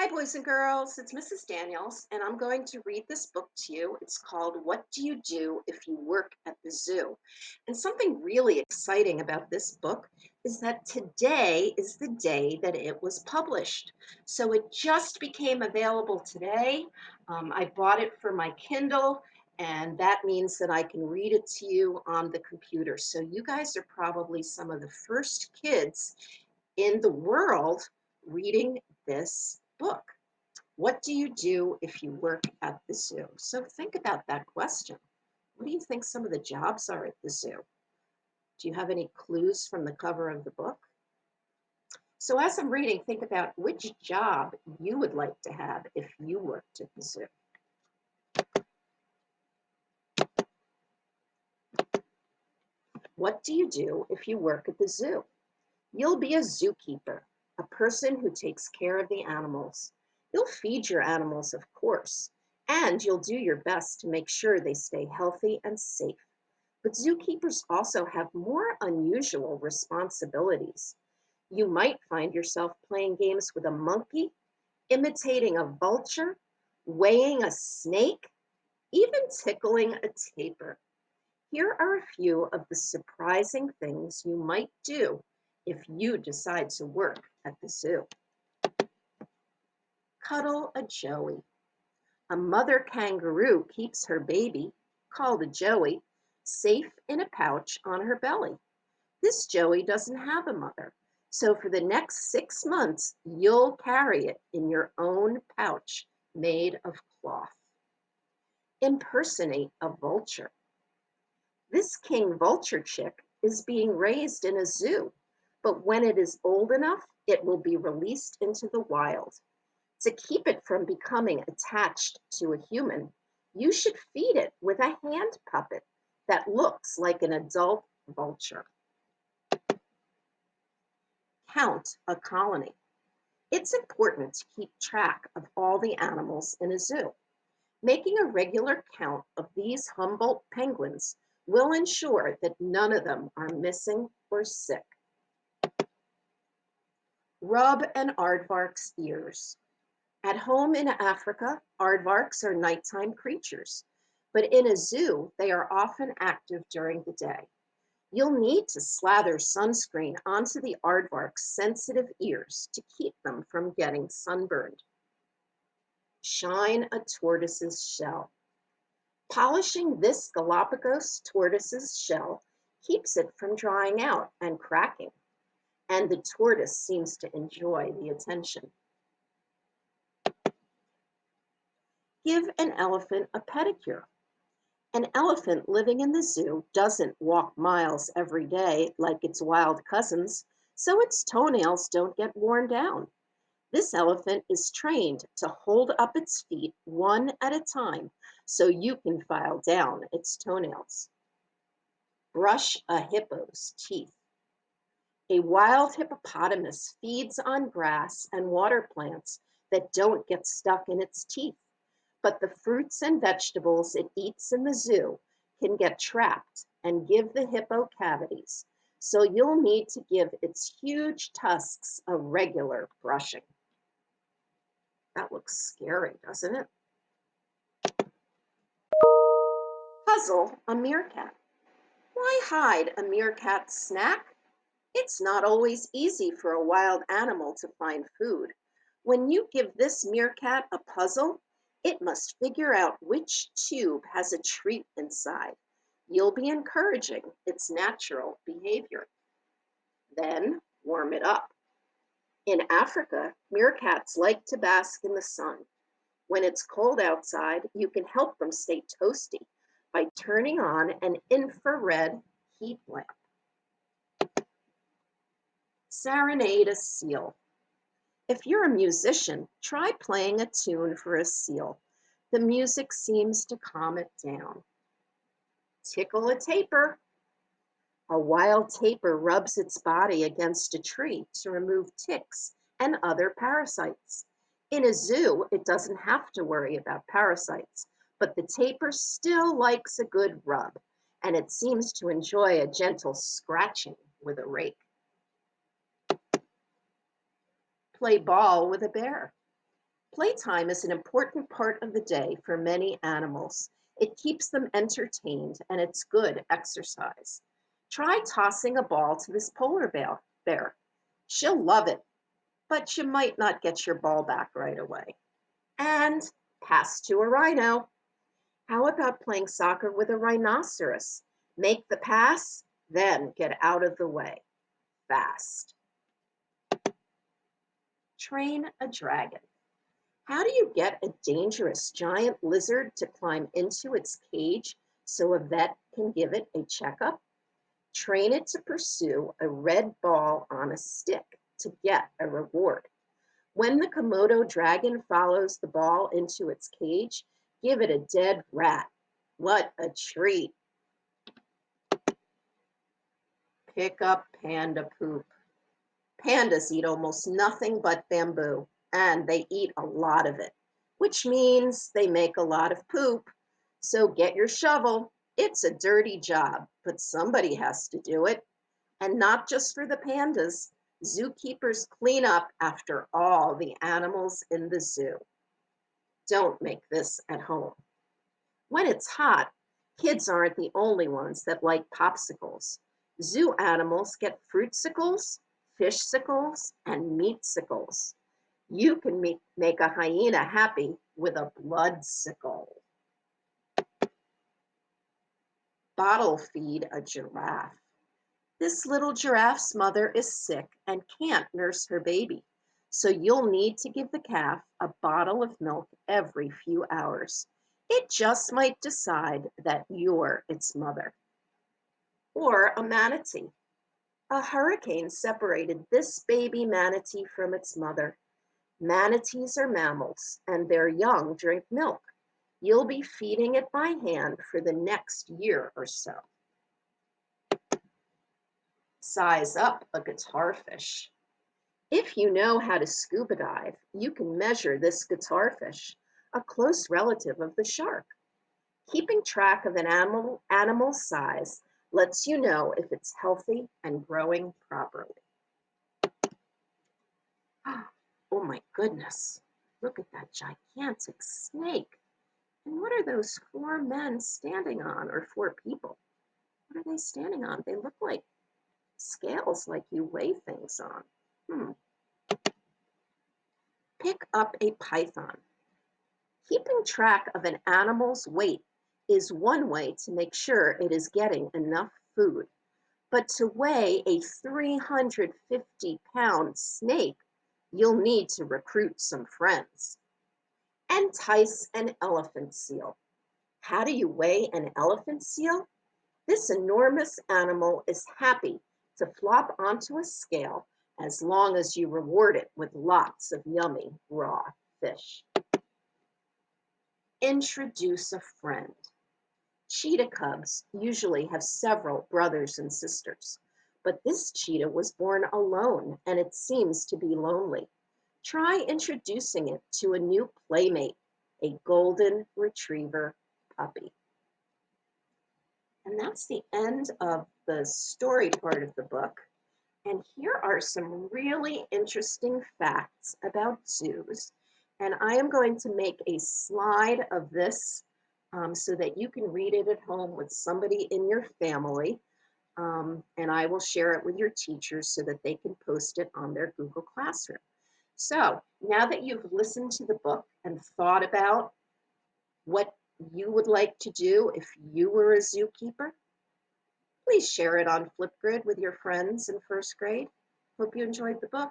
Hi, boys and girls. It's Mrs. Daniels, and I'm going to read this book to you. It's called What Do You Do If You Work at the Zoo? And something really exciting about this book is that today is the day that it was published. So it just became available today. I bought it for my Kindle, and that means that I can read it to you on the computer. So you guys are probably some of the first kids in the world reading this book. What do you do if you work at the zoo? So think about that question. What do you think some of the jobs are at the zoo? Do you have any clues from the cover of the book? So as I'm reading, think about which job you would like to have if you worked at the zoo. What do you do if you work at the zoo? You'll be a zookeeper, a person who takes care of the animals. You'll feed your animals, of course, and you'll do your best to make sure they stay healthy and safe. But zookeepers also have more unusual responsibilities. You might find yourself playing games with a monkey, imitating a vulture, weighing a snake, even tickling a tapir. Here are a few of the surprising things you might do if you decide to work at the zoo. Cuddle a joey. A mother kangaroo keeps her baby, called a joey, safe in a pouch on her belly. This joey doesn't have a mother, so for the next 6 months, you'll carry it in your own pouch made of cloth. Impersonate a vulture. This king vulture chick is being raised in a zoo, but when it is old enough, it will be released into the wild. To keep it from becoming attached to a human, you should feed it with a hand puppet that looks like an adult vulture. Count a colony. It's important to keep track of all the animals in a zoo. Making a regular count of these Humboldt penguins will ensure that none of them are missing or sick. Rub an aardvark's ears. At home in Africa, aardvarks are nighttime creatures, but in a zoo, they are often active during the day. You'll need to slather sunscreen onto the aardvark's sensitive ears to keep them from getting sunburned. Shine a tortoise's shell. Polishing this Galapagos tortoise's shell keeps it from drying out and cracking, and the tortoise seems to enjoy the attention. Give an elephant a pedicure. An elephant living in the zoo doesn't walk miles every day like its wild cousins, so its toenails don't get worn down. This elephant is trained to hold up its feet one at a time so you can file down its toenails. Brush a hippo's teeth. A wild hippopotamus feeds on grass and water plants that don't get stuck in its teeth, but the fruits and vegetables it eats in the zoo can get trapped and give the hippo cavities, so you'll need to give its huge tusks a regular brushing. That looks scary, doesn't it? Puzzle a meerkat. Why hide a meerkat's snack? It's not always easy for a wild animal to find food. When you give this meerkat a puzzle, it must figure out which tube has a treat inside. You'll be encouraging its natural behavior. Then warm it up. In Africa, meerkats like to bask in the sun. When it's cold outside, you can help them stay toasty by turning on an infrared heat lamp. Serenade a seal. If you're a musician, try playing a tune for a seal. The music seems to calm it down. Tickle a tapir. A wild tapir rubs its body against a tree to remove ticks and other parasites. In a zoo, it doesn't have to worry about parasites, but the tapir still likes a good rub, and it seems to enjoy a gentle scratching with a rake. Play ball with a bear. Playtime is an important part of the day for many animals. It keeps them entertained and it's good exercise. Try tossing a ball to this polar bear. She'll love it, but you might not get your ball back right away. And pass to a rhino. How about playing soccer with a rhinoceros? Make the pass, then get out of the way fast. Train a dragon. How do you get a dangerous giant lizard to climb into its cage so a vet can give it a checkup? Train it to pursue a red ball on a stick to get a reward. When the Komodo dragon follows the ball into its cage, give it a dead rat. What a treat! Pick up panda poop. Pandas eat almost nothing but bamboo, and they eat a lot of it, which means they make a lot of poop. So get your shovel. It's a dirty job, but somebody has to do it. And not just for the pandas. Zookeepers clean up after all the animals in the zoo. Don't make this at home. When it's hot, kids aren't the only ones that like popsicles. Zoo animals get fruitsicles, fishsicles, and meatsicles. You can make a hyena happy with a bloodsicle. Bottle feed a giraffe. This little giraffe's mother is sick and can't nurse her baby. So you'll need to give the calf a bottle of milk every few hours. It just might decide that you're its mother. Or a manatee. A hurricane separated this baby manatee from its mother. Manatees are mammals, and their young drink milk. You'll be feeding it by hand for the next year or so. Size up a guitarfish. If you know how to scuba dive, you can measure this guitarfish, a close relative of the shark. Keeping track of an animal's size lets you know if it's healthy and growing properly. Oh my goodness, look at that gigantic snake. And what are those four men standing on, or four people? What are they standing on? They look like scales, like you weigh things on. Pick up a python. Keeping track of an animal's weight is one way to make sure it is getting enough food. But to weigh a 350-pound snake, you'll need to recruit some friends. Entice an elephant seal. How do you weigh an elephant seal? This enormous animal is happy to flop onto a scale as long as you reward it with lots of yummy raw fish. Introduce a friend. Cheetah cubs usually have several brothers and sisters, but this cheetah was born alone and it seems to be lonely. Try introducing it to a new playmate, a golden retriever puppy. And that's the end of the story part of the book. And here are some really interesting facts about zoos. And I am going to make a slide of this so that you can read it at home with somebody in your family. And I will share it with your teachers so that they can post it on their Google Classroom. So now that you've listened to the book and thought about what you would like to do if you were a zookeeper, please share it on Flipgrid with your friends in first grade. Hope you enjoyed the book.